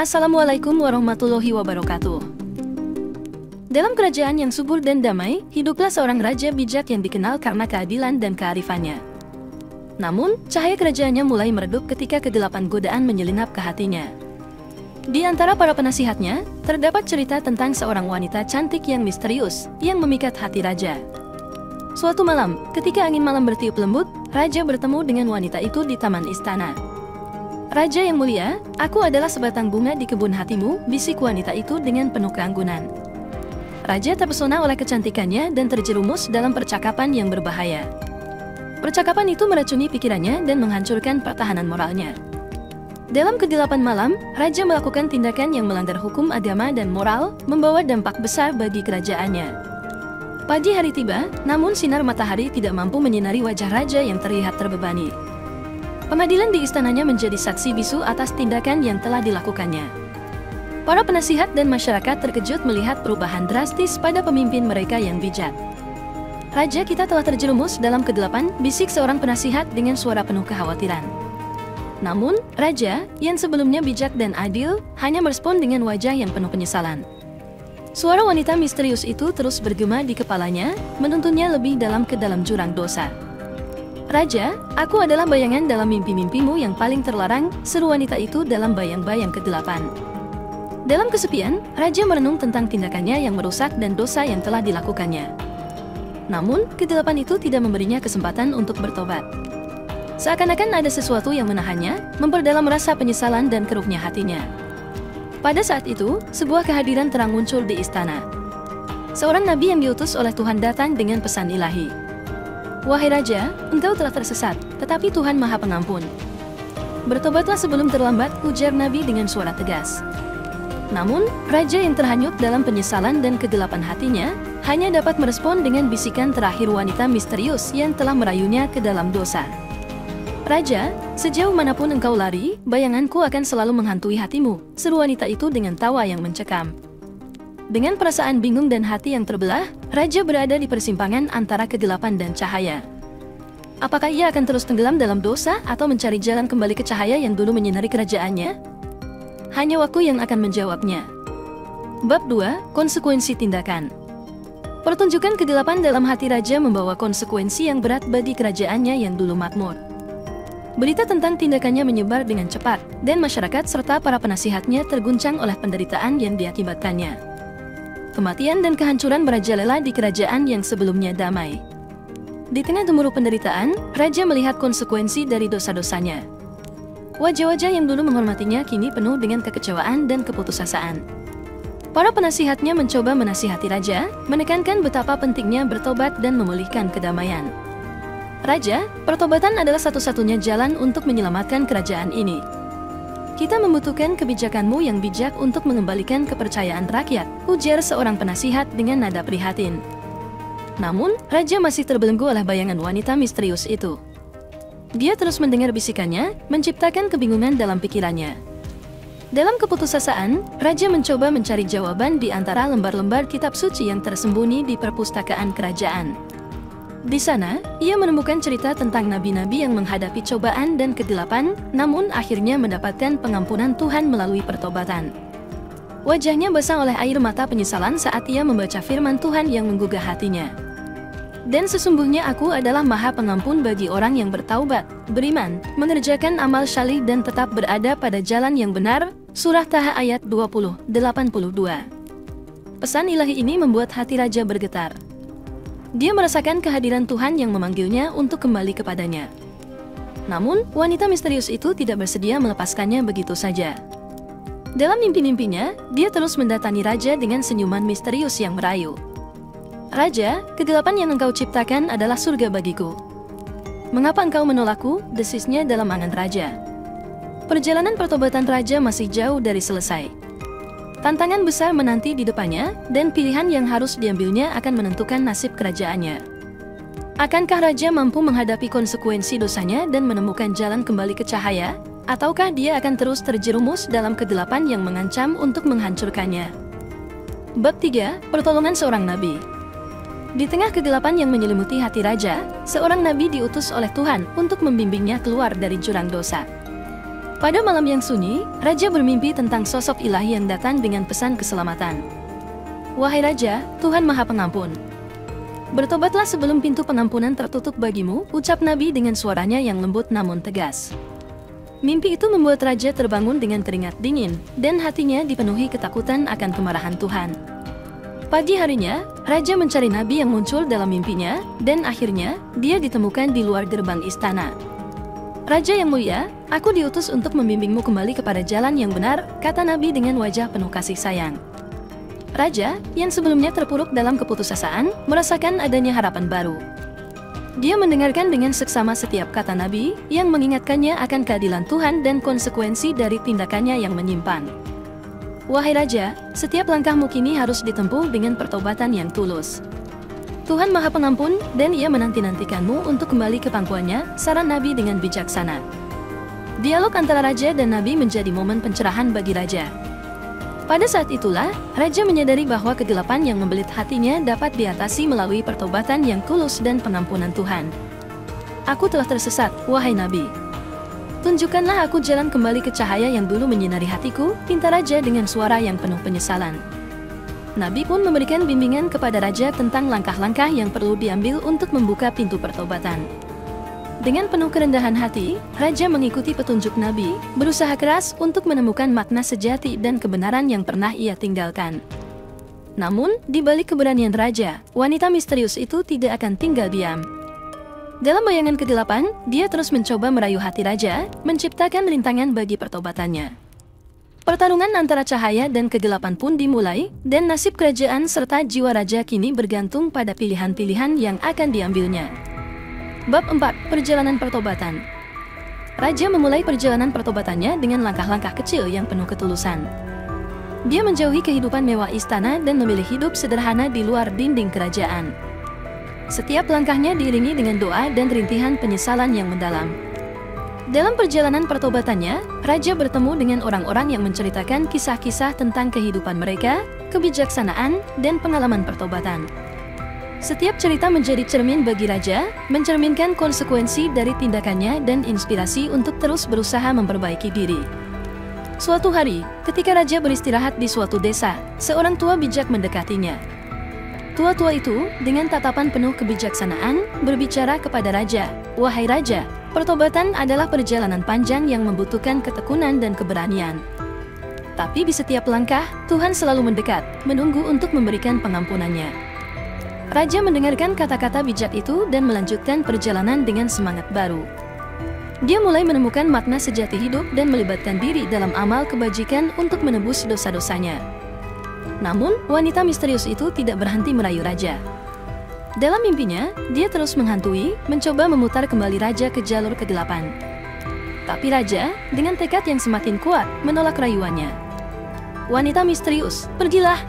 Assalamualaikum warahmatullahi wabarakatuh. Dalam kerajaan yang subur dan damai, hiduplah seorang raja bijak yang dikenal karena keadilan dan kearifannya. Namun, cahaya kerajaannya mulai meredup ketika kegelapan godaan menyelinap ke hatinya. Di antara para penasihatnya, terdapat cerita tentang seorang wanita cantik yang misterius, yang memikat hati raja. Suatu malam, ketika angin malam bertiup lembut, raja bertemu dengan wanita itu di taman istana. "Raja yang mulia, aku adalah sebatang bunga di kebun hatimu," bisik wanita itu dengan penuh keanggunan. Raja terpesona oleh kecantikannya dan terjerumus dalam percakapan yang berbahaya. Percakapan itu meracuni pikirannya dan menghancurkan pertahanan moralnya. Dalam kegelapan malam, raja melakukan tindakan yang melanggar hukum agama dan moral, membawa dampak besar bagi kerajaannya. Pagi hari tiba, namun sinar matahari tidak mampu menyinari wajah raja yang terlihat terbebani. Pengadilan di istananya menjadi saksi bisu atas tindakan yang telah dilakukannya. Para penasihat dan masyarakat terkejut melihat perubahan drastis pada pemimpin mereka yang bijak. "Raja kita telah terjerumus dalam kegelapan," bisik seorang penasihat dengan suara penuh kekhawatiran. Namun, raja, yang sebelumnya bijak dan adil, hanya merespon dengan wajah yang penuh penyesalan. Suara wanita misterius itu terus bergema di kepalanya, menuntunnya lebih dalam ke dalam jurang dosa. "Raja, aku adalah bayangan dalam mimpi-mimpimu yang paling terlarang," seru wanita itu dalam bayang-bayang kegelapan. Dalam kesepian, raja merenung tentang tindakannya yang merusak dan dosa yang telah dilakukannya. Namun, kegelapan itu tidak memberinya kesempatan untuk bertobat. Seakan-akan ada sesuatu yang menahannya, memperdalam rasa penyesalan dan keruhnya hatinya. Pada saat itu, sebuah kehadiran terang muncul di istana. Seorang nabi yang diutus oleh Tuhan datang dengan pesan ilahi. "Wahai raja, engkau telah tersesat, tetapi Tuhan Maha Pengampun. Bertobatlah sebelum terlambat," ujar nabi dengan suara tegas. Namun, raja yang terhanyut dalam penyesalan dan kegelapan hatinya, hanya dapat merespon dengan bisikan terakhir wanita misterius yang telah merayunya ke dalam dosa. "Raja, sejauh manapun engkau lari, bayanganku akan selalu menghantui hatimu," seru wanita itu dengan tawa yang mencekam. Dengan perasaan bingung dan hati yang terbelah, raja berada di persimpangan antara kegelapan dan cahaya. Apakah ia akan terus tenggelam dalam dosa atau mencari jalan kembali ke cahaya yang dulu menyinari kerajaannya? Hanya waktu yang akan menjawabnya. Bab 2, Konsekuensi Tindakan. Pertunjukan kegelapan dalam hati raja membawa konsekuensi yang berat bagi kerajaannya yang dulu makmur. Berita tentang tindakannya menyebar dengan cepat, dan masyarakat serta para penasihatnya terguncang oleh penderitaan yang diakibatkannya. Kematian dan kehancuran merajalela di kerajaan yang sebelumnya damai. Di tengah gemuruh penderitaan, raja melihat konsekuensi dari dosa-dosanya. Wajah-wajah yang dulu menghormatinya kini penuh dengan kekecewaan dan keputusasaan. Para penasihatnya mencoba menasihati raja, menekankan betapa pentingnya bertobat dan memulihkan kedamaian. "Raja, pertobatan adalah satu-satunya jalan untuk menyelamatkan kerajaan ini. Kita membutuhkan kebijakanmu yang bijak untuk mengembalikan kepercayaan rakyat," ujar seorang penasihat dengan nada prihatin. Namun, raja masih terbelenggu oleh bayangan wanita misterius itu. Dia terus mendengar bisikannya, menciptakan kebingungan dalam pikirannya. Dalam keputusasaan, raja mencoba mencari jawaban di antara lembar-lembar kitab suci yang tersembunyi di perpustakaan kerajaan. Di sana, ia menemukan cerita tentang nabi-nabi yang menghadapi cobaan dan kegelapan, namun akhirnya mendapatkan pengampunan Tuhan melalui pertobatan. Wajahnya basah oleh air mata penyesalan saat ia membaca firman Tuhan yang menggugah hatinya. "Dan sesungguhnya aku adalah Maha Pengampun bagi orang yang bertaubat, beriman, mengerjakan amal salih dan tetap berada pada jalan yang benar." Surah Taha ayat 20-82. Pesan ilahi ini membuat hati raja bergetar. Dia merasakan kehadiran Tuhan yang memanggilnya untuk kembali kepadanya. Namun, wanita misterius itu tidak bersedia melepaskannya begitu saja. Dalam mimpi-mimpinya, dia terus mendatangi raja dengan senyuman misterius yang merayu. "Raja, kegelapan yang engkau ciptakan adalah surga bagiku. Mengapa engkau menolakku?" desisnya dalam angan raja. Perjalanan pertobatan raja masih jauh dari selesai. Tantangan besar menanti di depannya, dan pilihan yang harus diambilnya akan menentukan nasib kerajaannya. Akankah raja mampu menghadapi konsekuensi dosanya dan menemukan jalan kembali ke cahaya, ataukah dia akan terus terjerumus dalam kegelapan yang mengancam untuk menghancurkannya? Bab 3, Pertolongan Seorang Nabi. Di tengah kegelapan yang menyelimuti hati raja, seorang nabi diutus oleh Tuhan untuk membimbingnya keluar dari jurang dosa. Pada malam yang sunyi, Raja bermimpi tentang sosok ilahi yang datang dengan pesan keselamatan. Wahai Raja, Tuhan Maha Pengampun, bertobatlah sebelum pintu pengampunan tertutup bagimu, ucap Nabi dengan suaranya yang lembut namun tegas. Mimpi itu membuat Raja terbangun dengan keringat dingin, dan hatinya dipenuhi ketakutan akan kemarahan Tuhan. Pagi harinya, Raja mencari Nabi yang muncul dalam mimpinya, dan akhirnya, dia ditemukan di luar gerbang istana. Raja yang mulia, aku diutus untuk membimbingmu kembali kepada jalan yang benar, kata Nabi dengan wajah penuh kasih sayang. Raja, yang sebelumnya terpuruk dalam keputusasaan, merasakan adanya harapan baru. Dia mendengarkan dengan seksama setiap kata Nabi, yang mengingatkannya akan keadilan Tuhan dan konsekuensi dari tindakannya yang menyimpang. Wahai Raja, setiap langkahmu kini harus ditempuh dengan pertobatan yang tulus. Tuhan Maha Pengampun, dan Ia menanti-nantikanmu untuk kembali ke pangkuannya, saran Nabi dengan bijaksana. Dialog antara Raja dan Nabi menjadi momen pencerahan bagi Raja. Pada saat itulah, Raja menyadari bahwa kegelapan yang membelit hatinya dapat diatasi melalui pertobatan yang tulus dan pengampunan Tuhan. Aku telah tersesat, wahai Nabi. Tunjukkanlah aku jalan kembali ke cahaya yang dulu menyinari hatiku, pinta Raja dengan suara yang penuh penyesalan. Nabi pun memberikan bimbingan kepada Raja tentang langkah-langkah yang perlu diambil untuk membuka pintu pertobatan. Dengan penuh kerendahan hati, Raja mengikuti petunjuk Nabi, berusaha keras untuk menemukan makna sejati dan kebenaran yang pernah ia tinggalkan. Namun, di balik keberanian Raja, wanita misterius itu tidak akan tinggal diam. Dalam bayangan kegelapan, dia terus mencoba merayu hati Raja, menciptakan rintangan bagi pertobatannya. Pertarungan antara cahaya dan kegelapan pun dimulai, dan nasib kerajaan serta jiwa Raja kini bergantung pada pilihan-pilihan yang akan diambilnya. Bab 4. Perjalanan Pertobatan. Raja memulai perjalanan pertobatannya dengan langkah-langkah kecil yang penuh ketulusan. Dia menjauhi kehidupan mewah istana dan memilih hidup sederhana di luar dinding kerajaan. Setiap langkahnya diiringi dengan doa dan rintihan penyesalan yang mendalam. Dalam perjalanan pertobatannya, Raja bertemu dengan orang-orang yang menceritakan kisah-kisah tentang kehidupan mereka, kebijaksanaan, dan pengalaman pertobatan. Setiap cerita menjadi cermin bagi Raja, mencerminkan konsekuensi dari tindakannya dan inspirasi untuk terus berusaha memperbaiki diri. Suatu hari, ketika Raja beristirahat di suatu desa, seorang tua bijak mendekatinya. Tua-tua itu, dengan tatapan penuh kebijaksanaan, berbicara kepada Raja, "Wahai Raja, pertobatan adalah perjalanan panjang yang membutuhkan ketekunan dan keberanian. Tapi di setiap langkah, Tuhan selalu mendekat, menunggu untuk memberikan pengampunannya." Raja mendengarkan kata-kata bijak itu dan melanjutkan perjalanan dengan semangat baru. Dia mulai menemukan makna sejati hidup dan melibatkan diri dalam amal kebajikan untuk menebus dosa-dosanya. Namun, wanita misterius itu tidak berhenti merayu Raja. Dalam mimpinya, dia terus menghantui, mencoba memutar kembali Raja ke jalur kegelapan. Tapi Raja, dengan tekad yang semakin kuat, menolak rayuannya. "Wanita misterius, pergilah.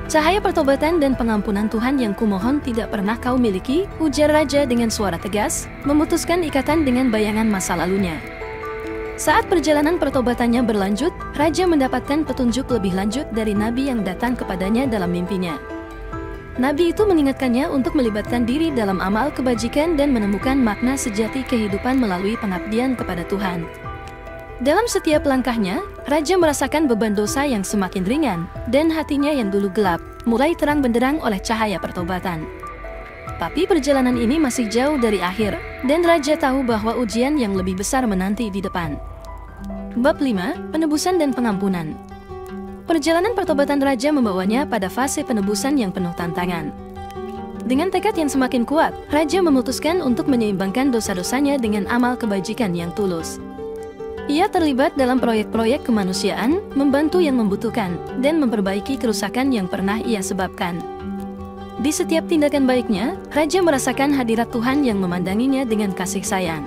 Cahaya pertobatan dan pengampunan Tuhan yang kumohon tidak pernah kau miliki," ujar Raja dengan suara tegas, memutuskan ikatan dengan bayangan masa lalunya. Saat perjalanan pertobatannya berlanjut, Raja mendapatkan petunjuk lebih lanjut dari Nabi yang datang kepadanya dalam mimpinya. Nabi itu mengingatkannya untuk melibatkan diri dalam amal kebajikan dan menemukan makna sejati kehidupan melalui pengabdian kepada Tuhan. Dalam setiap langkahnya, Raja merasakan beban dosa yang semakin ringan, dan hatinya yang dulu gelap, mulai terang benderang oleh cahaya pertobatan. Tapi perjalanan ini masih jauh dari akhir, dan Raja tahu bahwa ujian yang lebih besar menanti di depan. Bab 5. Penebusan dan Pengampunan. Perjalanan pertobatan Raja membawanya pada fase penebusan yang penuh tantangan. Dengan tekad yang semakin kuat, Raja memutuskan untuk menyeimbangkan dosa-dosanya dengan amal kebajikan yang tulus. Ia terlibat dalam proyek-proyek kemanusiaan, membantu yang membutuhkan, dan memperbaiki kerusakan yang pernah ia sebabkan. Di setiap tindakan baiknya, Raja merasakan hadirat Tuhan yang memandanginya dengan kasih sayang.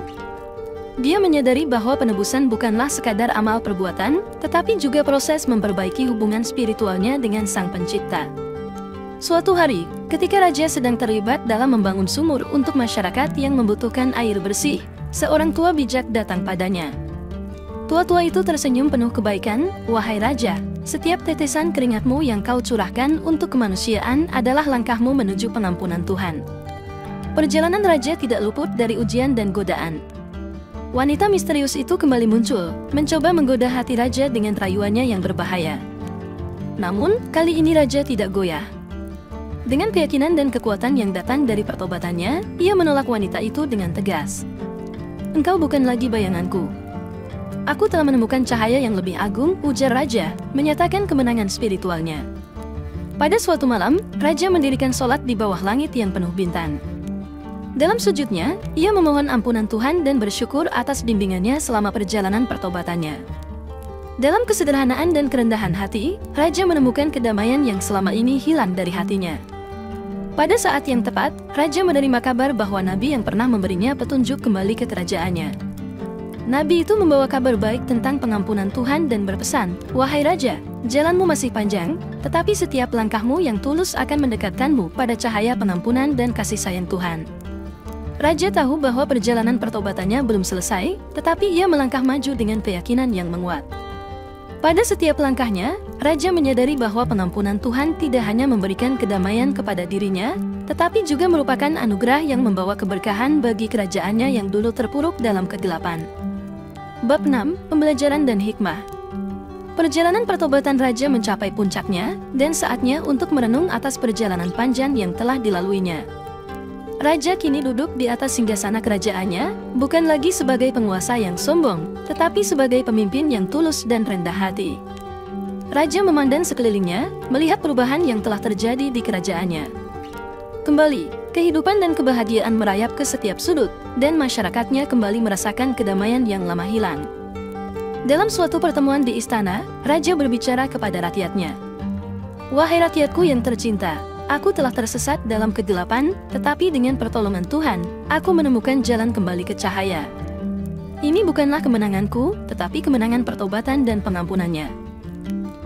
Dia menyadari bahwa penebusan bukanlah sekadar amal perbuatan, tetapi juga proses memperbaiki hubungan spiritualnya dengan Sang Pencipta. Suatu hari, ketika Raja sedang terlibat dalam membangun sumur untuk masyarakat yang membutuhkan air bersih, seorang tua bijak datang padanya. Tua-tua itu tersenyum penuh kebaikan, "Wahai Raja, setiap tetesan keringatmu yang kau curahkan untuk kemanusiaan adalah langkahmu menuju pengampunan Tuhan." Perjalanan Raja tidak luput dari ujian dan godaan. Wanita misterius itu kembali muncul, mencoba menggoda hati raja dengan rayuannya yang berbahaya. Namun, kali ini raja tidak goyah. Dengan keyakinan dan kekuatan yang datang dari pertobatannya, ia menolak wanita itu dengan tegas. "Engkau bukan lagi bayanganku. Aku telah menemukan cahaya yang lebih agung," ujar raja, menyatakan kemenangan spiritualnya. Pada suatu malam, raja mendirikan sholat di bawah langit yang penuh bintang. Dalam sujudnya, ia memohon ampunan Tuhan dan bersyukur atas bimbingannya selama perjalanan pertobatannya. Dalam kesederhanaan dan kerendahan hati, raja menemukan kedamaian yang selama ini hilang dari hatinya. Pada saat yang tepat, raja menerima kabar bahwa nabi yang pernah memberinya petunjuk kembali ke kerajaannya. Nabi itu membawa kabar baik tentang pengampunan Tuhan dan berpesan, "Wahai raja, jalanmu masih panjang, tetapi setiap langkahmu yang tulus akan mendekatkanmu pada cahaya pengampunan dan kasih sayang Tuhan." Raja tahu bahwa perjalanan pertobatannya belum selesai, tetapi ia melangkah maju dengan keyakinan yang menguat. Pada setiap langkahnya, raja menyadari bahwa pengampunan Tuhan tidak hanya memberikan kedamaian kepada dirinya, tetapi juga merupakan anugerah yang membawa keberkahan bagi kerajaannya yang dulu terpuruk dalam kegelapan. Bab 6. Pembelajaran dan Hikmah. Perjalanan pertobatan raja mencapai puncaknya, dan saatnya untuk merenung atas perjalanan panjang yang telah dilaluinya. Raja kini duduk di atas singgasana kerajaannya, bukan lagi sebagai penguasa yang sombong, tetapi sebagai pemimpin yang tulus dan rendah hati. Raja memandang sekelilingnya, melihat perubahan yang telah terjadi di kerajaannya. Kembali, kehidupan dan kebahagiaan merayap ke setiap sudut, dan masyarakatnya kembali merasakan kedamaian yang lama hilang. Dalam suatu pertemuan di istana, raja berbicara kepada rakyatnya. "Wahai rakyatku yang tercinta, aku telah tersesat dalam kegelapan, tetapi dengan pertolongan Tuhan, aku menemukan jalan kembali ke cahaya. Ini bukanlah kemenanganku, tetapi kemenangan pertobatan dan pengampunannya."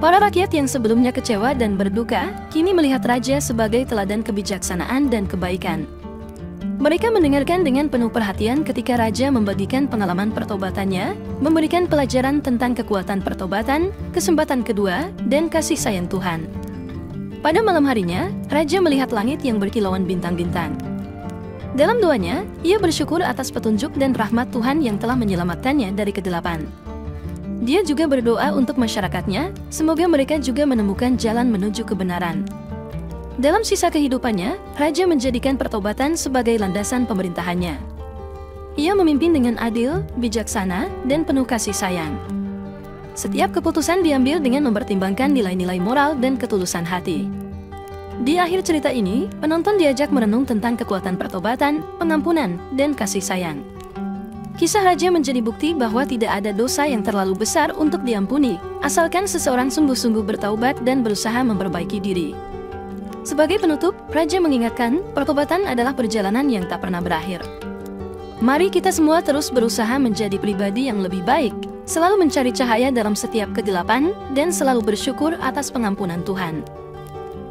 Para rakyat yang sebelumnya kecewa dan berduka, kini melihat raja sebagai teladan kebijaksanaan dan kebaikan. Mereka mendengarkan dengan penuh perhatian ketika raja membagikan pengalaman pertobatannya, memberikan pelajaran tentang kekuatan pertobatan, kesempatan kedua, dan kasih sayang Tuhan. Pada malam harinya, raja melihat langit yang berkilauan bintang-bintang. Dalam doanya, ia bersyukur atas petunjuk dan rahmat Tuhan yang telah menyelamatkannya dari kegelapan. Dia juga berdoa untuk masyarakatnya, semoga mereka juga menemukan jalan menuju kebenaran. Dalam sisa kehidupannya, raja menjadikan pertobatan sebagai landasan pemerintahannya. Ia memimpin dengan adil, bijaksana, dan penuh kasih sayang. Setiap keputusan diambil dengan mempertimbangkan nilai-nilai moral dan ketulusan hati. Di akhir cerita ini, penonton diajak merenung tentang kekuatan pertobatan, pengampunan, dan kasih sayang. Kisah raja menjadi bukti bahwa tidak ada dosa yang terlalu besar untuk diampuni, asalkan seseorang sungguh-sungguh bertaubat dan berusaha memperbaiki diri. Sebagai penutup, raja mengingatkan, pertobatan adalah perjalanan yang tak pernah berakhir. Mari kita semua terus berusaha menjadi pribadi yang lebih baik, selalu mencari cahaya dalam setiap kegelapan, dan selalu bersyukur atas pengampunan Tuhan.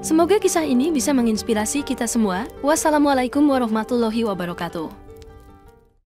Semoga kisah ini bisa menginspirasi kita semua. Wassalamualaikum warahmatullahi wabarakatuh.